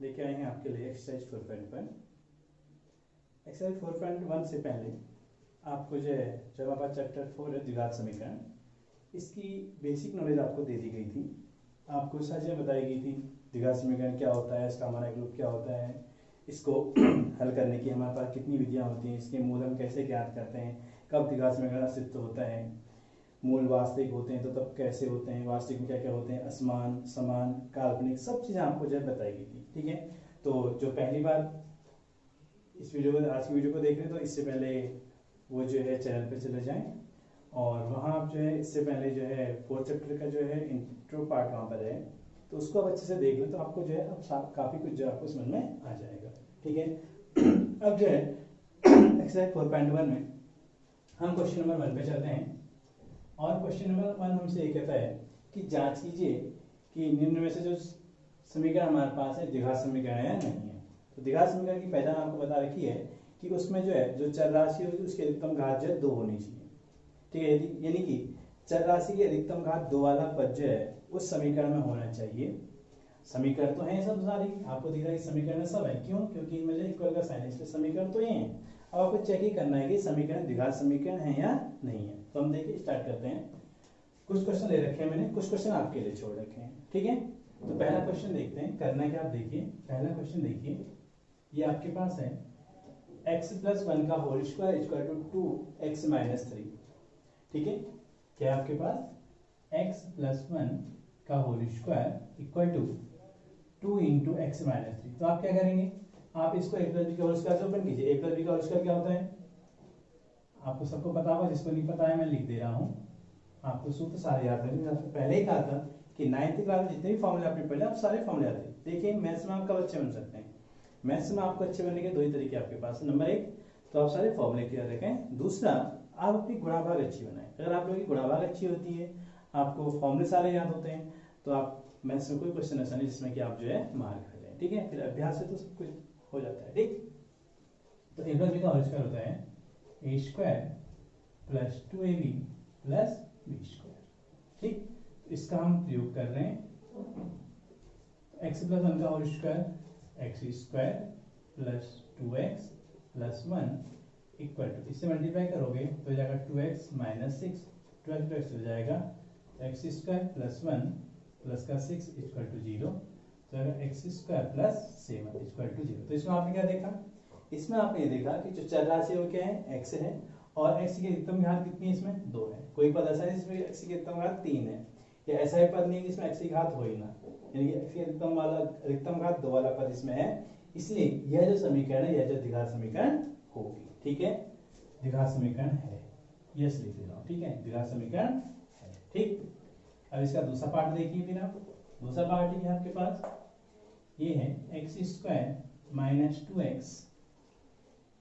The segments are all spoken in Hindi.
लेके आए हैं आपके लिए एक्सरसाइज 4.1। एक्सरसाइज 4.1 से पहले आपको जो है, जब आपका चैप्टर 4 है द्विघात समीकरण, इसकी बेसिक नॉलेज आपको दे दी गई थी। आपको चीज़ें बताई गई थी, द्विघात समीकरण क्या होता है, इसका हमारा ग्रुप क्या होता है, इसको हल करने की हमारे पास कितनी विधियाँ होती हैं, इसके मूल हम कैसे ज्ञात करते हैं, कब द्विघात समीकरण अस्तित्व होता है, मूल वास्तविक होते हैं तो तब कैसे होते हैं, वास्तविक में क्या क्या होते हैं, असमान, समान, काल्पनिक, सब चीज़ें आपको जो है बताई गई थी। ठीक है, तो जो पहली बार इस वीडियो को, आज की वीडियो को देख रहे हैं, तो इससे पहले वो जो है चैनल पे चले जाएं और वहाँ आप जो है इससे पहले जो है 4th चैप्टर का जो है इंट्रो पार्ट वहाँ पर है, तो उसको आप अच्छे से देख लें तो आपको जो है अब काफ़ी कुछ जो आपको समझ में आ जाएगा। ठीक है, अब जो है एक्सरसाइज 4.1 में हम क्वेश्चन नंबर 1 पे चलते हैं और क्वेश्चन नंबर 1 हमसे ये कहता है कि जांच कीजिए कि निम्न में से जो समीकरण हमारे पास है द्विघात समीकरण है या नहीं है। तो द्विघात समीकरण की पहचान आपको बता रखी है कि उसमें जो है जो चर राशि होगी उसकी अधिकतम घात जो है 2 होनी चाहिए। ठीक है, यानी कि चर राशि की अधिकतम घात 2 वाला पद जो है उस समीकरण में होना चाहिए। समीकरण तो है सब सारी, आपको दिख रहा है कि समीकरण सब है, क्यों? क्योंकि इनमें जो इक्वल का साइन है, इसलिए समीकरण तो ये हैं। अब आपको चेक ही करना है कि समीकरण द्विघात समीकरण है या नहीं है। तो हम देखिए स्टार्ट करते हैं। कुछ क्वेश्चन ले रखे हैं मैंने, कुछ क्वेश्चन आपके लिए छोड़ रखे हैं। ठीक है, तो पहला क्वेश्चन देखते हैं। करना क्या, आप देखिए पहला क्वेश्चन देखिए, ये आपके पास है x + 1 का whole square equal to 2x - 3। ठीक है, क्या आपके पास x + 1 का whole square equal to 2 × x - 3। तो आप क्या करेंगे, आप इसको a + b का होल स्क्वायर से ओपन कीजिए। a + b का होल स्क्वायर क्या होता है आपको सबको पता होगा, जिसको नहीं पता है मैं लिख दे रहा हूँ। आपको सूत्र सारे याद रखेंगे। आपको पहले ही कहा था कि 9th क्लास में जितने भी फॉर्मूले आपने पढ़े आप सारे फॉर्मूले याद रखें। देखिए मैथ्स में आप कब अच्छे बन सकते हैं, मैथ्स में आपको अच्छे बनने के दो ही तरीके आपके पास। नंबर 1 तो आप सारे फॉर्मूले क्लियर रखें, दूसरा आप अपनी गुणा भाग अच्छी बनाएं। अगर आप लोगों की गुणा भाग अच्छी होती है, आपको फॉर्मूले सारे याद होते हैं, तो आप मैथ्स में कोई क्वेश्चन ऐसा नहीं जिसमें कि आप जो है मार खा जाए। ठीक है, फिर अभ्यास से तो सब कुछ हो जाता है। ठीक, तो a + b का होल स्क्वायर होता है a² + 2ab + b²। ठीक, इसका हम प्रयोग कर रहे हैं। x + 1 का whole square x² + 2x + 1 equal to, इससे मल्टीप्लाई करोगे तो हो जाएगा 2x - 6, 12 to x हो जाएगा x² + 1 प्लस का 6 इक्वल टू 0, तो अगर x² + 7 इक्वल टू 0। तो इसमें आपने क्या देखा, इसमें आपने ये देखा कि जो चर राशि वो क्या है, x है, और x की अधिकतम घात कितनी है, इसमें 2 है। कोई पद ऐसा है जिसमें x की अधिकतम घात 3 है, या ऐसा ही पद नहीं है जिसमें x की घात हो ही ना, यानी कि x की अधिकतम घात 2 वाला पद इसमें है। इसलिए यह जो समीकरण है, यह जो द्विघात समीकरण होगी। ठीक है, द्विघात समीकरण है, यस लिख दे रहा हूँ। ठीक है, द्विघात समीकरण है। ठीक, अब इसका दूसरा पार्ट देखिए। फिर आप दूसरा पार्ट है आपके पास, ये है x² - 2x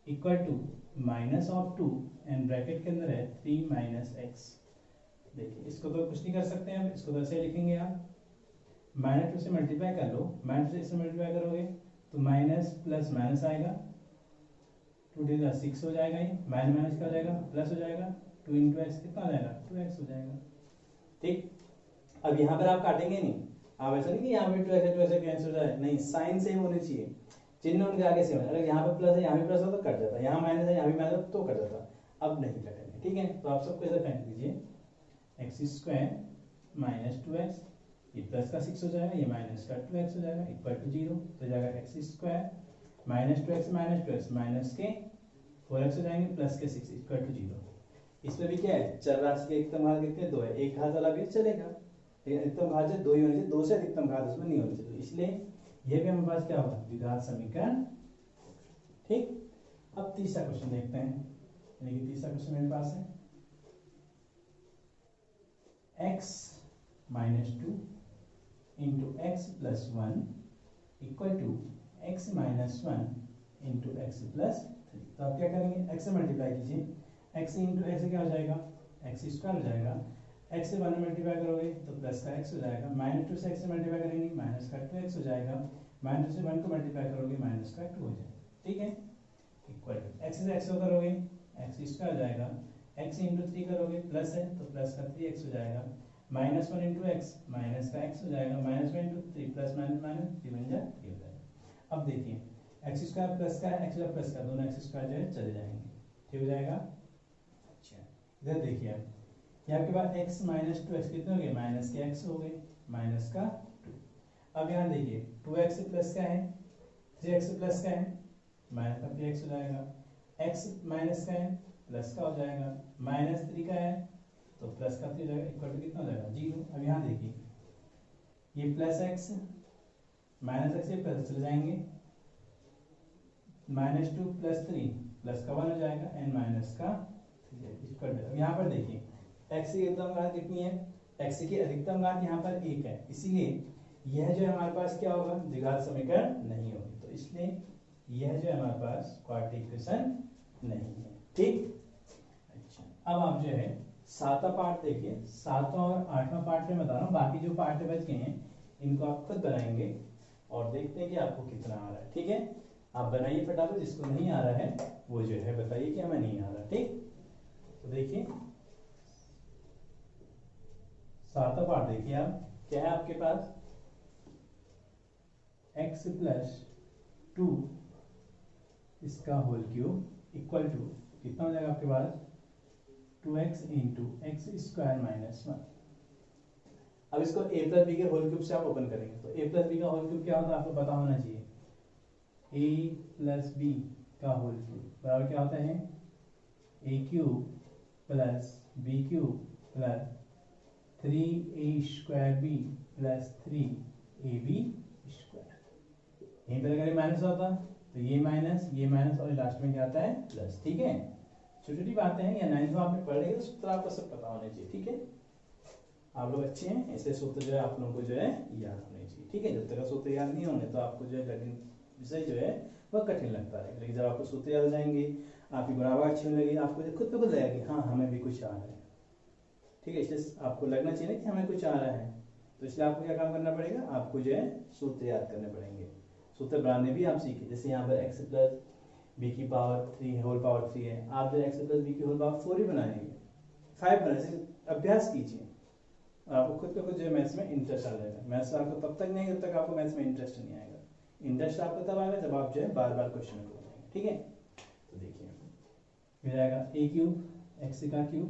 equal to -2 and bracket के अंदर है 3 - x। देखिए इसको तो कुछ नहीं कर सकते हैं, इसको तो ऐसे लिखेंगे आप, -2 से मल्टीप्लाई कर लो, -2 से इससे मल्टीप्लाई करोगे तो माइनस प्लस माइनस आएगा, 2 × 6 हो जाएगा, ये माइनस क्या हो जाएगा, प्लस हो जाएगा, 2 × x कितना हो जाएगा, 2x हो जाएगा। ठीक, अब यहाँ पर आप काटेंगे नहीं, आप ऐसा नहीं कि यहाँ पे 2x कैंसिल हो जाए, नहीं, साइन सेम होनी चाहिए, चिन्ह उनके आगे सेम है। अगर यहाँ पे प्लस है यहाँ भी प्लस हो तो कट जाता, यहाँ माइनस है यहाँ भी माइनस तो कट जाता, अब नहीं कटेंगे। ठीक है, तो आप सबको ऐसा फेंक दीजिए, x² - 2x, ये प्लस का 6 हो जाएगा, ये माइनस का 2x हो जाएगा इक्वल टू 0, तो जाएगा x² - 2x - 2x माइनस के 4x हो जाएंगे प्लस के 6 इक्वल टू 0। इसमें भी क्या है, चर राशि के अधिकतम घात कितने, 2 है, एक घात वाला भी चलेगा, लेकिन अधिकतम घात 2 ही होनी चाहिए, 2 से अधिकतम घात उसमें नहीं होनी चाहिए, इसलिए ये भी हमारे पास क्या होगा, द्विघात समीकरण। ठीक, अब तीसरा क्वेश्चन देखते हैं, यानी कि तीसरा क्वेश्चन मेरे पास है x - 2 × x + 1 equal to x - 1 × x + 3। तो आप क्या करेंगे, x से मल्टीप्लाई कीजिए, x × x क्या हो जाएगा, x² हो जाएगा, x से 1 मल्टीप्लाई करोगे तो प्लस का x हो जाएगा, -2 से x से मल्टीप्लाई करेंगे माइनस का 2x हो जाएगा, -2 से 1 को मल्टीप्लाई करोगे माइनस का 2 हो जाएगा। ठीक है, इक्वल टू x से x करोगे x² हो जाएगा, x × 3 करोगे प्लस है तो प्लस का 3x हो जाएगा, -1 × x माइनस का x हो जाएगा, -1 × 3 प्लस माइनस माइनस 3 बन जाए 3 हो जाएगा। अब देखिए एक्स स्क्वायर प्लस का है, एक्स स्क्वायर प्लस का, दोनों एक्स स्क्वायर जो है चले जाएंगे, ठीक हो जाएगा। अच्छा इधर देखिए ये आपके पास x माइनस टू एक्स कितने हो गए, माइनस के x हो गए, माइनस का 2। अब यहाँ देखिए 2x प्लस का है, 3x प्लस का है, माइनस का 3x हो जाएगा, x माइनस का है प्लस का हो जाएगा, माइनस 3 का है तो प्लस का 3 हो जाएगा, इक्वल टू कितना हो जाएगा 0। अब यहाँ देखिए ये प्लस x माइनस एक्स ये प्लस चले जाएंगे, माइनस 2 प्लस 3 प्लस का 1 हो जाएगा, एन माइनस का 3 इक्वल टू। अब यहाँ पर देखिए x की अधिकतम घात कितनी है, x की अधिकतम घात यहाँ पर 1 है, इसीलिए यह जो है हमारे पास क्या होगा, द्विघात समीकरण नहीं होगी, तो इसलिए यह जो है हमारे पास क्वाड्रेटिक इक्वेशन नहीं है, ठीक। अच्छा अब आप जो है 7वां पार्ट देखिए, 7वां और 8वां पार्ट में बता रहा हूँ, बाकी जो पार्ट बच गए हैं इनको आप खुद बनाएंगे और देखते हैं कि आपको कितना आ रहा है, ठीक है। आप बनाइए फटाफट, जिसको नहीं आ रहा है वो जो है बताइए कि हमें नहीं आ रहा, ठीक। तो देखिए 7वां पार्ट देखिए आप, क्या है आपके पास x प्लस 2 इसका होल क्यूब इक्वल टू कितना हो जाएगा आपके पास 2x into x square minus 1। अब इसको a प्लस बी के होल क्यूब से आप ओपन करेंगे, तो a प्लस बी का होल क्यूब क्या होता है आपको पता होना चाहिए, a प्लस बी का होल क्यूब बराबर क्या होता है a cube plus B cube plus 3a square B plus 3ab square. यहीं पर अगर माइनस होता तो ये माइनस और लास्ट में क्या आता है प्लस, ठीक है। छोटी छोटी बातें हैं, या 9th में आपने पढ़ रही है तो सूत्र आपको सब पता होने चाहिए, ठीक है। आप लोग अच्छे हैं, ऐसे सूत्र जो है आप लोगों को जो है याद होने चाहिए, ठीक है। जब तक सूत्र याद नहीं होंगे तो आपको जो है कठिन विषय जो है वह कठिन लगता है, लेकिन जब आपको सूत्र याद हो जाएंगे, आपकी गुणावार अच्छी होने लगेगी, आपको खुद पे खुद लगेगा कि हाँ हमें भी कुछ आ रहा है, ठीक है। इसलिए आपको लगना चाहिए कि हमें कुछ आ रहा है, तो इसलिए आपको क्या काम करना पड़ेगा, आपको जो है सूत्र याद करने पड़ेंगे। सूत्र बनाने भी आप सीखे, जैसे यहाँ पर x प्लस बी की पावर 3 होल पावर 3 है, आप जो x प्लस बी की होल पावर 4 ही बनाएंगे, 5 बनाए, अभ्यास कीजिए और आपको खुद पे खुद जो है मैथ्स में इंटरेस्ट आ जाएगा। मैथ्स आपको तब तक नहीं, जब तक आपको मैथ्स में इंटरेस्ट नहीं आएगा। इंटरेस्ट आपको तब आएगा जब आप जो है बार बार क्वेश्चन को बनाएंगे, ठीक है। तो देखिए मिल जाएगा a क्यूब एक्स का क्यूब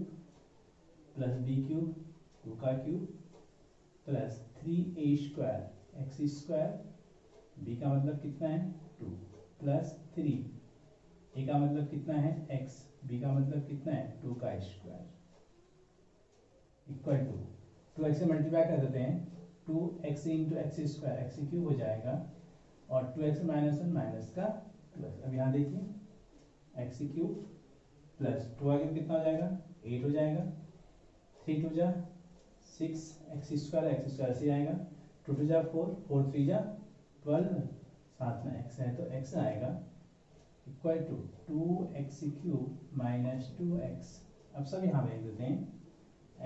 प्लस बी क्यूब 2 का cube plus 3a square x square, b का मतलब कितना है 2 प्लस 3a का मतलब कितना है x, b का मतलब कितना है 2 का स्क्वायर इक्वल टू 2x से मल्टीप्लाई कर देते हैं, 2x into x square x cube हो जाएगा और 2x माइनस 1 माइनस का प्लस। अब यहाँ देखिए एक्स क्यूब प्लस 2 का क्यूब कितना हो जाएगा 8 हो जाएगा, 3 2 जा 6 एक्स स्क्वायर से आएगा, 2 2 जा 4 4 3 जा 12, साथ में x है तो x आएगा equal to 2x cube minus 2x। अब सब यहाँ भेज देते हैं,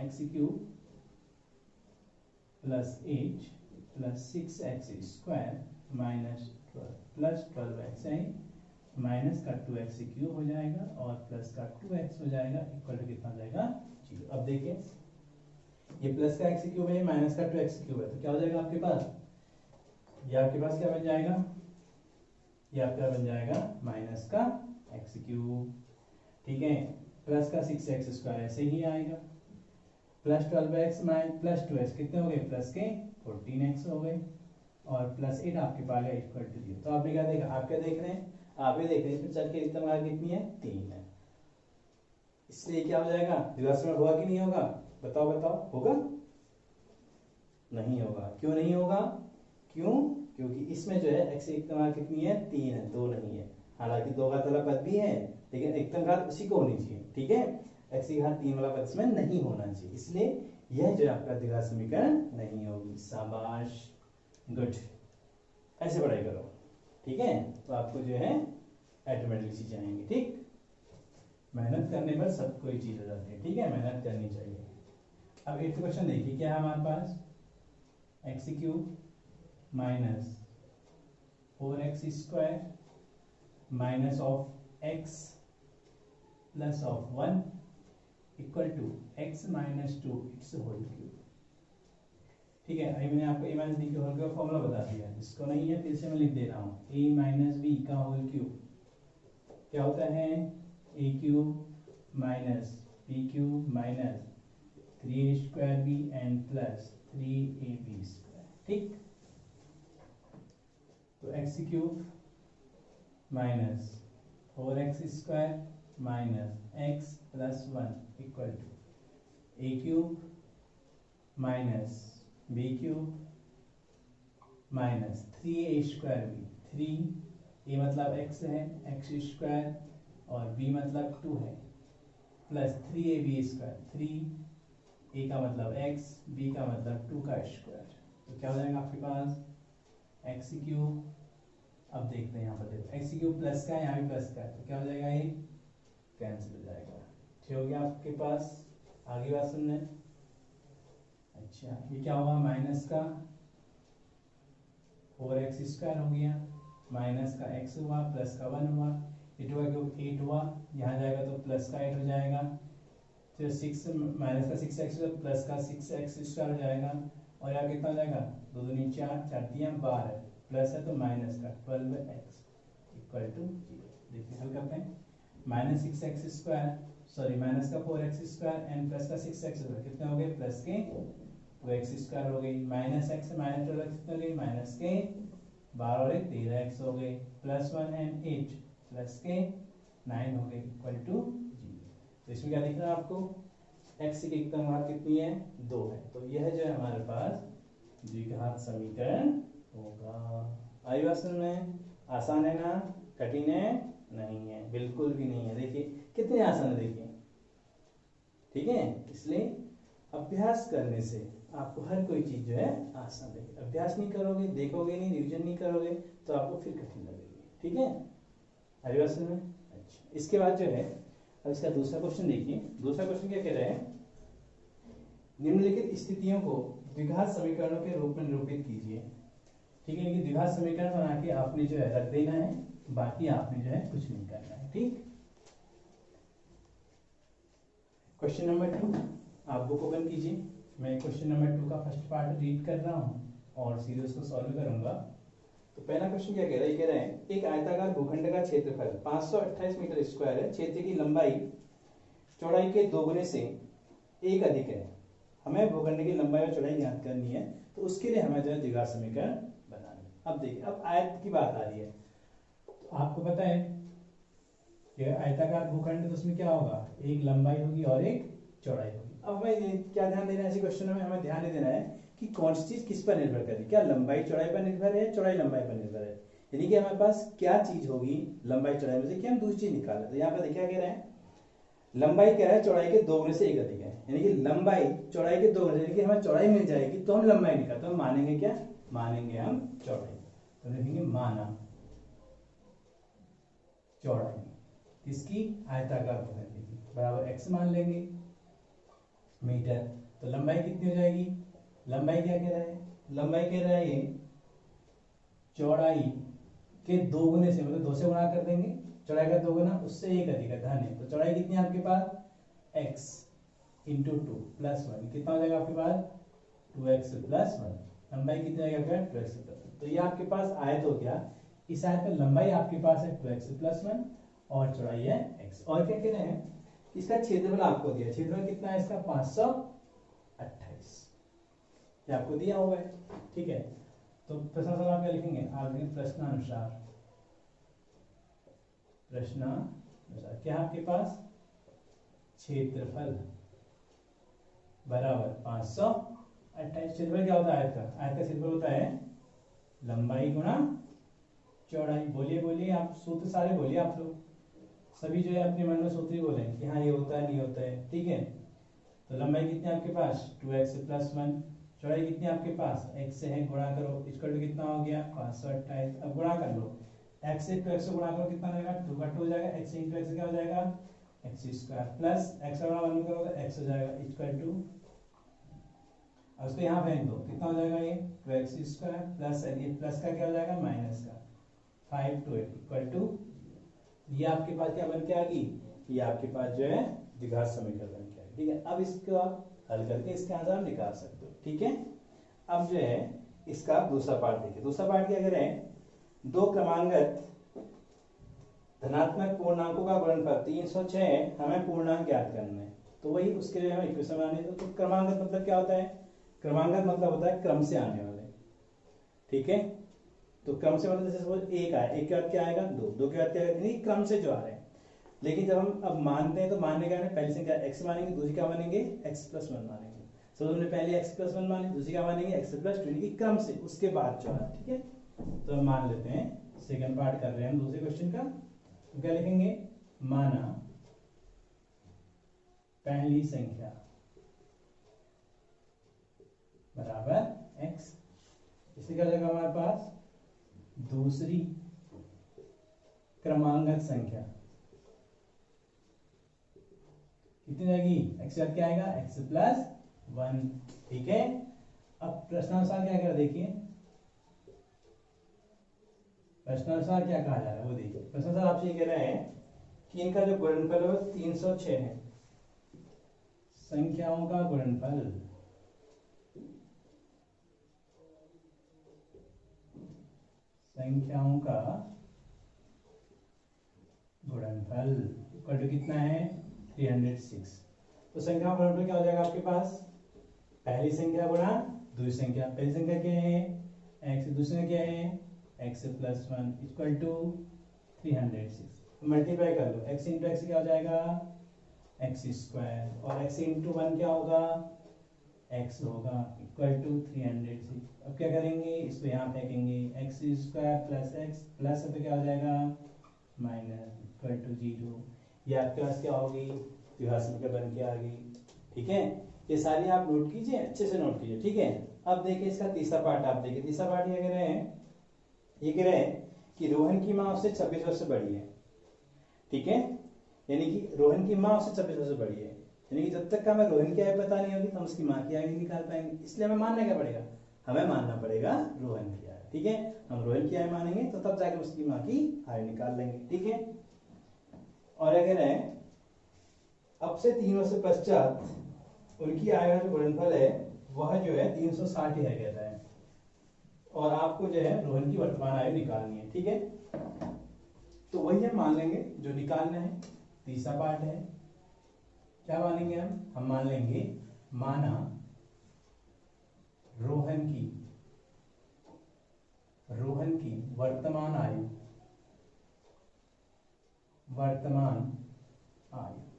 x cube plus 8 plus 6x square minus 12 plus 12x है, माइनस का 2x क्यूब हो जाएगा और प्लस का 2x हो जाएगा इक्वल टू कितना हो जाएगा 0। अब देखिए ये प्लस का x क्यूब है, माइनस का 2x क्यूब है, तो क्या हो जाएगा आपके पास, ये आपके पास क्या बन जाएगा, ये आपका बन जाएगा माइनस का x क्यूब, ठीक है। प्लस का 6x स्क्वायर ऐसे ही आएगा, plus 12x minus plus 2x कितने हो गए, प्लस के 14x हो गए और प्लस 8 आपके पास है इक्वल टू 0। तो आपने क्या देखा, आप क्या देख रहे हैं, आप ये देख रहे हैं इसमें चर की अधिकतम घात कितनी है 3 है, इसलिए क्या हो जाएगा द्विघात समीकरण होगा कि नहीं होगा, बताओ बताओ, होगा नहीं होगा, क्यों नहीं होगा, क्यों, क्योंकि इसमें जो है x की अधिकतम घात कितनी है 3 है, 2 नहीं है। हालांकि 2 घात वाला पद भी है लेकिन अधिकतम घात उसी को होनी चाहिए, ठीक है। x की घात 3 वाला पद इसमें नहीं होना चाहिए, इसलिए यह जो आपका द्विघात समीकरण नहीं होगी। शाबाश, गुड, ऐसे पढ़ाई करो, ठीक है। तो आपको जो है ऑटोमेटिकली चीजें आएंगी, ठीक। मेहनत करने पर सब कोई चीज हो जाती है, ठीक है, मेहनत करनी चाहिए। अब 8th क्वेश्चन देखिए, क्या है हमारे पास, X cube minus 4x square minus of x plus of 1 equal to x minus 2 it's whole cube. ठीक है, अभी मैंने आपको a माइनस बी के होल का फॉर्मूला बता दिया, जिसको नहीं है फिर से मैं लिख दे रहा हूँ, a माइनस बी का होल क्यूब क्या होता है, a cube minus B cube minus 3a square B and plus 3ab square. ठीक, तो x cube minus 4x square minus x plus 1 equal to a cube minus B cube minus 3a square B, 3a मतलब x है, x स्क्वायर और b मतलब 2 है, प्लस 3ab स्क्वायर, 3a का मतलब x, b का मतलब 2 का स्क्वायर। तो क्या हो जाएगा आपके पास एक्स क्यूब, अब देखते हैं यहाँ पर देखो एक्स क्यूब प्लस का है, यहाँ भी प्लस का है, तो क्या हो जाएगा ये कैंसिल हो जाएगा। ठीक हो गया आपके पास, आगे बात सुनने। अच्छा ये क्या होगा, माइनस का 4x स्क्वायर हो गया, माइनस का x हुआ, प्लस का 1 हुआ, 8 हुआ क्यूब 8 हुआ, यहाँ जाएगा तो प्लस का 8 हो जाएगा, फिर 6 माइनस का 6x प्लस का 6x स्क्वायर हो जाएगा, और यहाँ कितना हो जाएगा 2 दूनी 4, 4 3 12, प्लस है तो माइनस का 12x इक्वल टू 0। देखिए हल करते हैं, minus 6x square sorry minus का 4x स्क्वायर एंड प्लस का 6x स्क्वायर कितने हो गए, प्लस के 2x स्क्वायर हो गई, माइनस x से माइनस 12 कितने हो गई, माइनस के 12 और 1 13x हो गई, प्लस 1 एंड 8 प्लस के 9 हो गई इक्वल टू 0। तो इसमें क्या दिख रहा है आपको, x की एकदम घात कितनी है 2 है, तो यह जो है हमारे पास द्विघात समीकरण होगा। आई बात समझ में, आसान है ना, कठिन है नहीं है, बिल्कुल भी नहीं है। देखिए कितने आसान है, देखिए ठीक है, इसलिए अभ्यास करने से आपको हर कोई चीज जो है आसान लगेगी। अभ्यास नहीं करोगे, देखोगे नहीं, रिवीजन नहीं करोगे तो आपको फिर कठिन लगेगी। ठीक है, आई बात समझ में। अच्छा इसके बाद जो है अब इसका दूसरा क्वेश्चन देखिए, दूसरा क्वेश्चन क्या कह रहे हैं, निम्नलिखित स्थितियों को द्विघात समीकरणों के रूप में निरूपित कीजिए। ठीक है, द्विघात समीकरण बना के आपने जो है रख देना है, बाकी आपने जो है कुछ नहीं करना है। ठीक, क्वेश्चन नंबर 2 आप बुक ओपन कीजिए, मैं क्वेश्चन नंबर 2 का फर्स्ट पार्ट रीड कर रहा हूँ और सीधे उसको सॉल्व करूंगा। तो पहला क्वेश्चन क्या कह रहा है, कह रहे हैं एक आयताकार भूखंड का क्षेत्रफल 528 मीटर स्क्वायर है, क्षेत्र की लंबाई चौड़ाई के दोगुने से 1 अधिक है, हमें भूखंड की लंबाई और चौड़ाई ज्ञात करनी है, तो उसके लिए हमें जो है द्विघात समीकरण बनाना है। अब देखिए अब आयत की बात आ रही है, तो आपको पता है कि आयताकार भूखंड तो उसमें क्या होगा, एक लंबाई होगी और एक चौड़ाई होगी। अब हमें क्या ध्यान देना है ऐसे क्वेश्चन में, हमें ध्यान देना है कि कौन सी चीज किस पर निर्भर करेगी, क्या लंबाई चौड़ाई पर निर्भर है, चौड़ाई लंबाई पर निर्भर है, यानी कि हमारे पास क्या चीज होगी लंबाई चौड़ाई में से कि हम दूसरी चीज निकालें। तो यहाँ पर देखिए क्या कह रहे हैं, लंबाई क्या है चौड़ाई के दोगुने से 1 अधिक है, यानी कि लंबाई चौड़ाई के दोगुने, यानी कि हमें चौड़ाई मिल जाएगी तो हम लंबाई निकाल, तो हम मानेंगे क्या, मानेंगे हम चौड़ाई, तो लिखेंगे माना चौड़ाई किसकी, आयताकार भूखंड की, बराबर x मान लेंगे मीटर। तो लंबाई कितनी हो जाएगी, लंबाई क्या कह रहा है, लंबाई कह रहा है ये चौड़ाई के दोगुने से, मतलब 2 से गुणा कर देंगे, चौड़ाई का दोगुना उससे 1 अधिक है धन है, तो चौड़ाई कितनी है आपके पास x इंटू 2 प्लस 1 कितना हो जाएगा आपके पास 2x प्लस 1, लंबाई कितनी आएगा आपका 2x प्लस 1। तो ये आपके पास आयत हो गया, इस आयत में लंबाई आपके पास है 2x प्लस 1 और चौड़ाई है x। और क्या कह रहे हैं, इसका क्षेत्रफल आपको दिया, क्षेत्रफल कितना है इसका 528, ये आपको दिया हुआ है। ठीक है, तो प्रश्न आप क्या लिखेंगे, आप लिखेंगे प्रश्नानुसार, प्रश्नानुसार क्या आपके पास क्षेत्रफल बराबर 528, क्षेत्रफल क्या होता है आयत का, आयत का क्षेत्रफल होता है लंबाई गुणा चौड़ाई। बोलिए बोलिए आप सूत्र सारे बोलिए, आप लोग सभी जो है अपने मन में सूत्र ही बोले कि हाँ ये होता है नहीं होता है। ठीक है, तो लंबाई कितनी है आपके पास 2x प्लस 1, चौड़ाई कितनी है आपके पास x से है, गुणा करो, इक्वल टू कितना हो गया 528। अब गुणा कर लो, x से 2x से गुणा करो कितना हो जाएगा 2 का 2 हो जाएगा, x इंटू x क्या हो जाएगा x स्क्वायर प्लस x का गुणा 1 करोगे x हो जाएगा इक्वल टू, अब उसको यहाँ फेंक दो कितना हो जाएगा ये 2x स्क्वायर प्लस ये प्लस का क्या हो जाएगा माइनस का 5 to 8 इक्वल टू, ये आपके पास क्या बन के आ गई, ये आपके पास जो है द्विघात समीकरण बन के आ गई। ठीक है, अब इसको आप हल करके इसके आंसर आप निकाल सकते हो। ठीक है, अब जो है इसका दूसरा पार्ट देखिए। दूसरा पार्ट क्या करें, दो क्रमांगत धनात्मक पूर्णांकों का गुणनफल 306 हमें पूर्णांक ज्ञात करना है। तो वही उसके लिए हमें इक्वेशन बनानी है। तो क्रमांगत मतलब क्या होता है, क्रमांगत मतलब होता है क्रम से आने वाले, ठीक है। तो क्रम से मतलब जैसे सपोज एक आया, एक के बाद क्या आएगा, दो, दो के बाद क्या आएगा, नहीं क्रम से जो आ रहे हैं। लेकिन जब हम अब मानते हैं तो मानने का पहली संख्या x मानेंगे, दूसरी क्या मानेंगे, x+1 मानेंगे। तो हमने पहले x+1 माने, दूसरी क्या मानेंगे, x+2 की क्रम से उसके बाद जो है, ठीक है। तो हम मान लेते हैं, सेकंड पार्ट कर रहे हैं हम दूसरे क्वेश्चन का। तो क्या लिखेंगे, माना पहली संख्या बराबर x, इससे क्या जाएगा हमारे पास, दूसरी क्रमांगत संख्या कितनी जाएगी, x याद क्या आएगा, x+1, ठीक है। अब प्रश्नानुसार क्या कर देखिए, प्रश्नानुसार क्या कहा जा रहा है वो देखिए। प्रश्नानुसार आपसे ये कह रहा है कि इनका जो गुणनफल है 306 है, संख्याओं का गुणनफल, संख्याओं का गुणनफल इक्वल टू कितना है, 306। तो संख्या का गुणनफल क्या हो जाएगा आपके पास, पहली संख्या गुणा दूसरी संख्या। पहली संख्या क्या है x, दूसरी संख्या क्या है x+1 इक्वल टू 306। मल्टीप्लाई कर लो, x इंटू एक्स क्या हो जाएगा, x², और x इंटू 1 क्या होगा, x होगा, इक्वल टू 306। अब क्या करेंगे, इसको यहाँ फेंकेंगे, x² प्लस x प्लस अब क्या हो जाएगा माइनस, इक्वल टू 0। ये आपके पास क्या होगी, द्विघात समीकरण बन के आ गई, ठीक है। ये सारी आप नोट कीजिए, अच्छे से नोट कीजिए, ठीक है। अब देखिए इसका तीसरा पार्ट, आप देखिए तीसरा पार्ट ये कह रहे हैं, ये कह रहे हैं कि रोहन की माँ उससे 26 वर्ष से बड़ी है, ठीक है। यानी कि रोहन की माँ उससे 26 वर्ष से बड़ी है, यानी कि जब तक हमें रोहन की आयु पता नहीं होगी तो हम उसकी माँ की आयु नहीं निकाल पाएंगे। इसलिए हमें मानना क्या पड़ेगा, हमें मानना पड़ेगा रोहन की आयु, ठीक है। हम रोहन की आयु मानेंगे तो तब जाकर उसकी माँ की आयु निकाल लेंगे, ठीक है। और अगर है अब से 3 वर्ष पश्चात उनकी आयु का जो गुणनफल है वह जो है 360 है कहता है, और आपको जो है रोहन की वर्तमान आयु निकालनी है, ठीक है। तो वही हम मान लेंगे जो निकालना है। तीसरा पार्ट है, क्या मानेंगे हम मान लेंगे, माना रोहन की वर्तमान आयु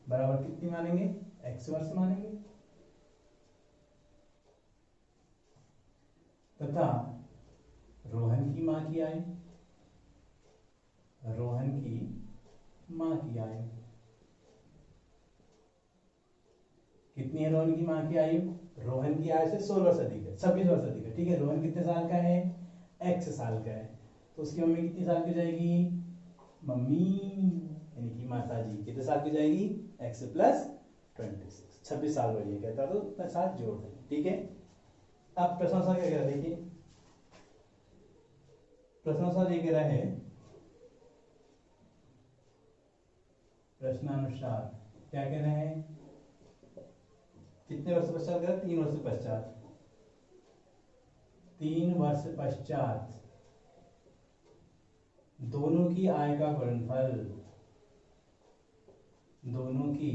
बराबर कितनी मानेंगे, x वर्ष मानेंगे, तथा रोहन की माँ की आयु कितनी है, रोहन की माँ की आयु, रोहन की आयु से 16 वर्ष अधिक है, 26 वर्ष अधिक है, ठीक है। रोहन कितने साल का है, x साल का है, तो उसकी मम्मी कितनी साल की जाएगी, मम्मी यानी कि माता जी कितने साल की जाएगी, x+26, 26 साल बड़ी है कहता, तो उतना साल जोड़ दें, ठीक है। अब प्रश्न क्या कह रहा है, देखिए प्रश्नानुसार ये कह रहा है, प्रश्नानुसार क्या कह रहे हैं, कितने वर्ष पश्चात कह रहा है, 3 वर्ष पश्चात, 3 वर्ष पश्चात दोनों की आय का गुणनफल, दोनों की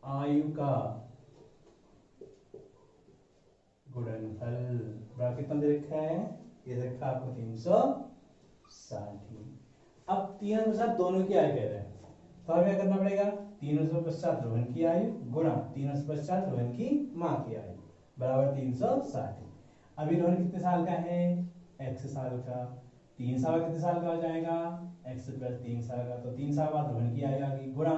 आयु का गुणनफल बराबर कितना दे रखा है, ये रखा आपको 360। अब 3 वर्ष पश्चात दोनों की आयु कह रहे हैं, तो हमें क्या करना पड़ेगा, 3 वर्ष पश्चात रोहन की आयु गुणा 3 वर्ष पश्चात रोहन की माँ की आयु बराबर 360। अभी रोहन कितने साल का है, x साल का, 3 साल कितने साल का हो जाएगा, x+3 साल का, तो 3 साल बाद रोहन की आयु आ गई, गुणा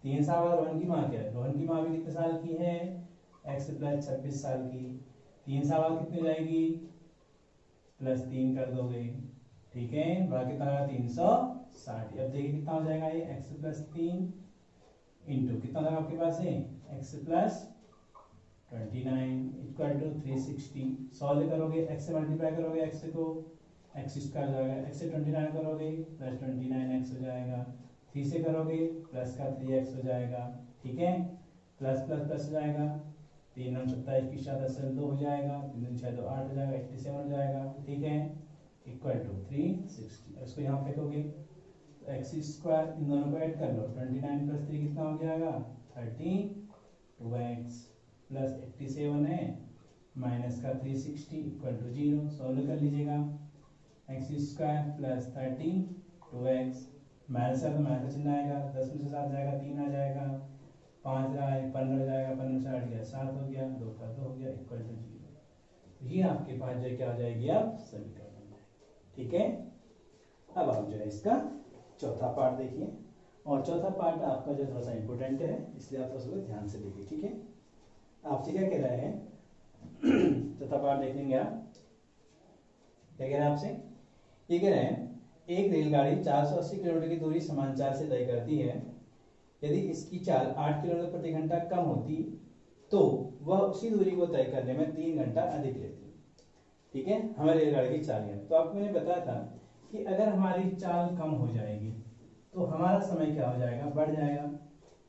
3 साल बाद रोहन की माँ क्या है, रोहन की माँ भी कितने साल की है, x+26 साल की, 3 साल बाद कितनी जाएगी, +3 कर दोगे, ठीक है, बड़ा कितना आएगा 360। अब देखिए कितना हो जाएगा ये, x+3 इंटू कितना होगा आपके पास है, x+29 इक्वल टू 360। सॉल्व करोगे, x से मल्टीप्लाई करोगे x को, x² जाएगा, x से 29 करोगे +29x हो जाएगा, 3 से करोगे प्लस का 3x हो जाएगा, ठीक है, प्लस प्लस प्लस हो जाएगा, 3 9 27 की 7 हो जाएगा, 3 2 6 2 8 हो जाएगा, 87 हो जाएगा, ठीक है, इक्वल टू 360। इसको यहाँ फेंकोगे तो एक्स स्क्वायर, इन दोनों को ऐड कर लो, 29 + 3 कितना हो जाएगा 30, 2x प्लस 87 है माइनस का 360 इक्वल टू 0। सॉल्व कर लीजिएगा, x square plus 30 2x minus है तो माइनस का चिन्ह आएगा, 10 में से 7 जाएगा 3 आ जाएगा, 5 रहा है 15 जाएगा, 15 से 8 गया 7 हो गया, 2 का 2 हो गया इक्वल टू 0। ये आपके पास जो क्या हो जाएगी अब समीकरण बन जाएगी, ठीक है। अब आप जो है इसका चौथा पार्ट देखिए, और चौथा पार्ट आपका जो थोड़ा सा इम्पोर्टेंट है, इसलिए आप उसको ध्यान से देखिए, ठीक है। आपसे क्या कह रहे हैं चौथा पार्ट देख लेंगे आप, क्या कह रहे हैं आपसे, ये कह रहे हैं एक रेलगाड़ी 480 किलोमीटर की दूरी समान चाल से तय करती है, यदि इसकी चाल 8 किलोमीटर प्रति घंटा कम होती तो वह उसी दूरी को तय करने में 3 घंटा अधिक लेती, ठीक है। हमारी रेलगाड़ी की चाल है, तो आपको मैंने बताया था कि अगर हमारी चाल कम हो जाएगी तो हमारा समय क्या हो जाएगा, बढ़ जाएगा।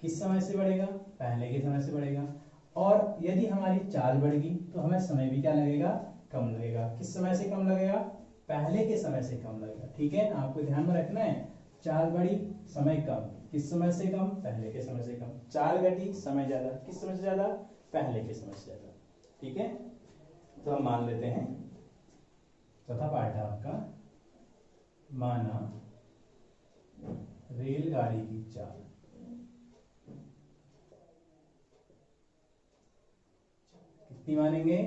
किस समय से बढ़ेगा, पहले के समय से बढ़ेगा। और यदि हमारी चाल बढ़ गई तो हमें समय भी क्या लगेगा, कम लगेगा। किस समय से कम लगेगा, पहले के समय से कम लगेगा, ठीक है। आपको ध्यान में रखना है, चाल बढ़ी समय कम, किस समय से कम, पहले के समय से कम। चाल घटी समय ज्यादा, किस समय से ज्यादा, पहले के समय से ज्यादा, ठीक है। तो हम मान लेते हैं चौथा पार्ट है आपका, माना रेलगाड़ी की चाल कितनी मानेंगे,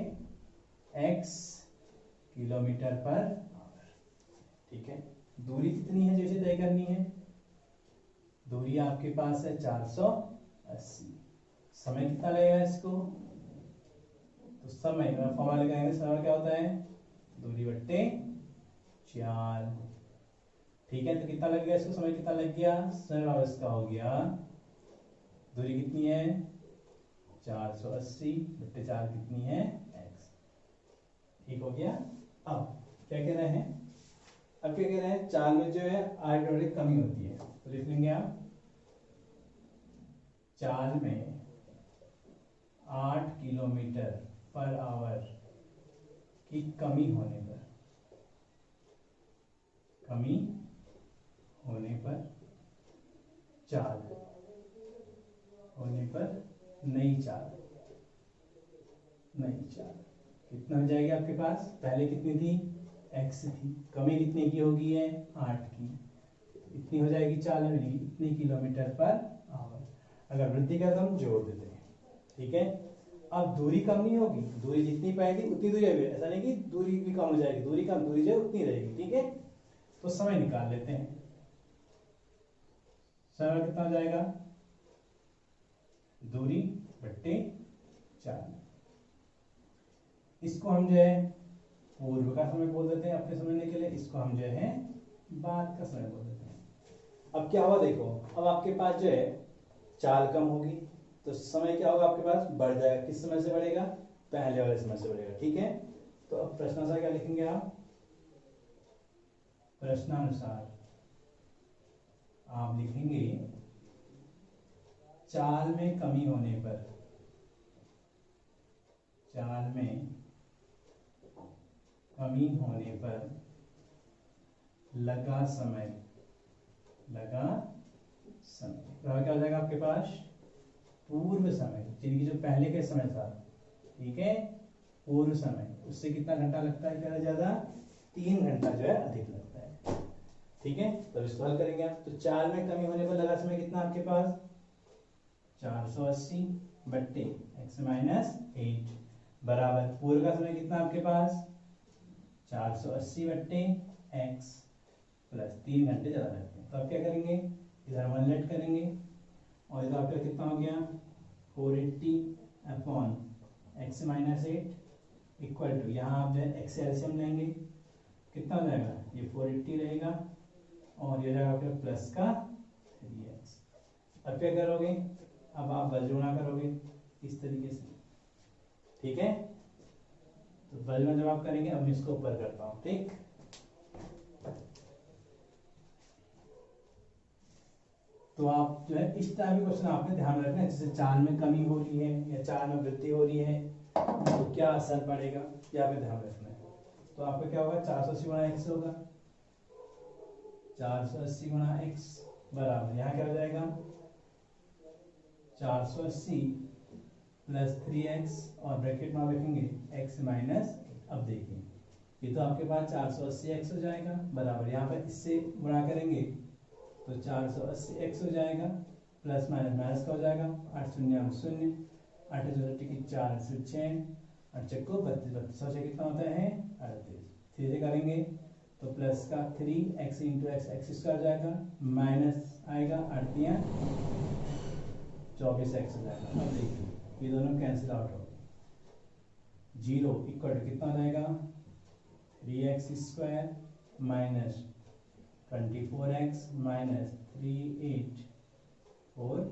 x किलोमीटर पर आवर, ठीक है। दूरी कितनी है जैसे तय करनी है, दूरी आपके पास है 480, समय कितना लगेगा इसको, तो समय फॉर्मूला लगाएंगे, समय क्या होता है दूरी बट्टे 4, ठीक है। तो कितना लगेगा इसको, समय कितना लग गया, समय इसका हो गया, दूरी कितनी है 480 बट्टे 4 कितनी है x, ठीक हो गया। अब क्या कह रहे हैं, अब क्या कह रहे हैं, चाल में जो है आयोडोरिक कमी होती है, तो लिख लेंगे आप, चाल में 8 किलोमीटर पर आवर की कमी होने पर, कमी होने पर चाल होने पर नई चाल, नई चाल कितना हो जाएगी आपके पास, पहले कितनी थी x थी, कमी कितने की होगी है 8 की, इतनी हो जाएगी चाल मिलेगी, इतनी किलोमीटर पर आवर। अगर वृद्धि का हम जोड़ देते हैं, ठीक है। अब दूरी कम नहीं होगी, दूरी जितनी पाएगी उतनी दूरी है, ऐसा नहीं कि दूरी भी कम हो जाएगी, दूरी कम, दूरी जो उतनी रहेगी, ठीक है। तो समय निकाल लेते हैं, समय कितना हो जाएगा, दूरी बट्टे 4, इसको हम जो है पूर्व का समय बोल देते हैं अपने समझने के लिए, इसको हम जो है बाद का समय बोल देते हैं। अब क्या हुआ देखो, अब आपके पास जो है चाल कम होगी तो समय क्या होगा आपके पास, बढ़ जाएगा। किस समय से बढ़ेगा, पहले वाले समय से बढ़ेगा, ठीक है। तो अब प्रश्नानुसार क्या लिखेंगे आप, प्रश्नानुसार आप लिखेंगे चाल में कमी होने पर, चाल में कमी होने पर लगा समय, लगा समय, तो क्या हो जाएगा आपके पास, पूर्व समय, जिनकी जो पहले के समय था, ठीक है, पूर्व समय, उससे कितना घंटा लगता है ज्यादा ज्यादा, 3 घंटा जो है अधिक लगता है, ठीक है। तो इसको हल करेंगे आप, तो चाल में कमी होने पर लगा समय कितना आपके पास 480 बट्टे x माइनस 8 बराबर पूर्व का समय कितना आपके पास 480 बट्टे x प्लस 3 घंटे ज्यादा लगते हैं। तो आप क्या करेंगे, इधर 1 लेट करेंगे और इधर आपका कितना हो गया 480 upon x minus 8 equal to, यहाँ आप जो है x से एलसीएम लेंगे, कितना हो जाएगा, ये 480 रहेगा और ये जाएगा आपका प्लस का 3x। अब क्या करोगे, अब आप बजरूना करोगे इस तरीके से, ठीक है। तो बजरूना जब आप करेंगे, अब मैं इसको ऊपर करता हूँ, ठीक। तो आप जो है इस टाइप के क्वेश्चन आपने ध्यान में रखना है, जैसे चाल में कमी हो रही है या चाल में वृद्धि हो रही है तो क्या असर पड़ेगा, ये आपको ध्यान रखना है। तो आपका क्या होगा, 480 गुणा एक्स होगा, 480 गुणा एक्स बराबर यहाँ क्या हो जाएगा 480 प्लस 3x और ब्रैकेट में रखेंगे x माइनस। अब देखिए ये तो आपके पास 480x हो जाएगा बराबर, यहाँ पर इससे गुणा करेंगे तो 480x हो जाएगा, प्लस माइनस माइनस का हो जाएगा, 8 शून्य 0, 8 की 4 से 6, 8 चक्को 32, 32 से कितना होता है 38, 3 से करेंगे तो प्लस का 3x into x x square जाएगा, माइनस आएगा 8 दिया 24x हो जाएगा। अब देखिए ये दोनों कैंसिल आउट हो गए, 0 इक्वल टू कितना हो जाएगा 3x square minus 24x minus 3840।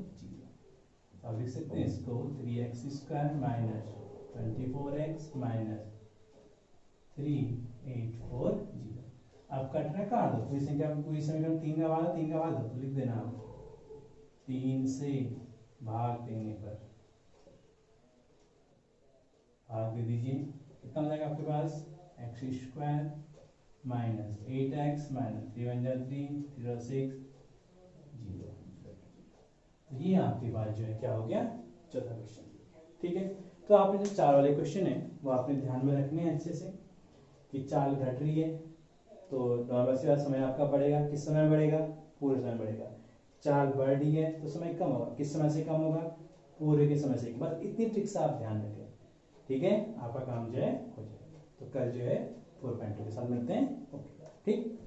अब लिख सकते हैं इसको 3x square minus 24x minus 3840। अब कटना काट दो, पूरी संख्या में पूरी समीकरण 3 का भाग 3 का भाग दो तो लिख देना आप 3 से भाग देने पर भाग दे दीजिए, कितना हो जाएगा आपके पास X square minus 8x minus 3 1 3 0 6 0। ये आपके पास जो है क्या हो गया चौथा क्वेश्चन। ठीक है, तो आपने जो 4 वाले क्वेश्चन है वो आपने ध्यान में रखने हैं अच्छे से कि चाल घट रही है तो नॉर्मल सी बात समय आपका बढ़ेगा, किस समय बढ़ेगा पूरे समय बढ़ेगा, चाल बढ़ रही है तो समय कम होगा, किस समय से कम होगा पूरे के समय से। बस इतनी ट्रिक्स आप ध्यान रखें, ठीक है, आपका काम जो है हो जाएगा। तो कल जो है 4.2 के साथ मिलते हैं। ओके ठीक।